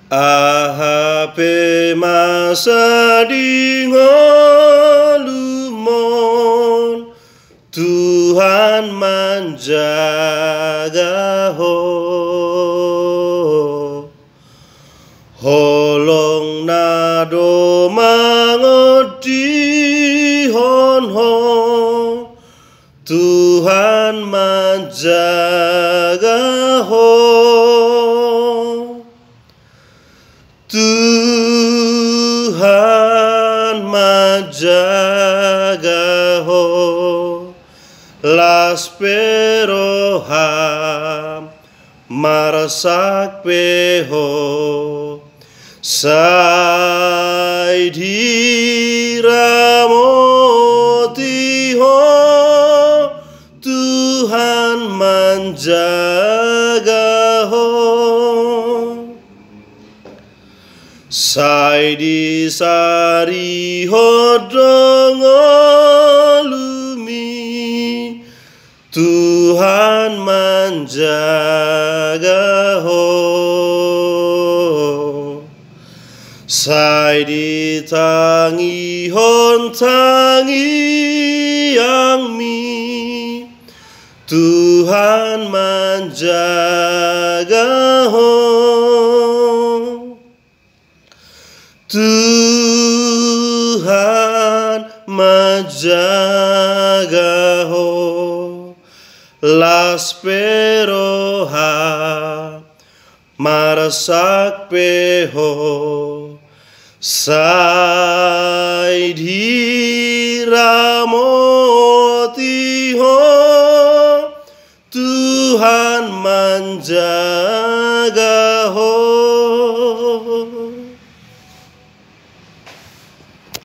Ahape masa dingolumon, Tuhan menjaga holong nado mangodi honho, Tuhan menjaga Tuhan menjaga las peroham marasak peho sai diramoti ho, Tuhan menjaga sai di sari hodongolumi, Tuhan menjaga sai di tangi hon tangi yang mi, Tuhan menjaga Tuhan menjaga las peroha marasak peho sai diramoti ho, Tuhan menjaga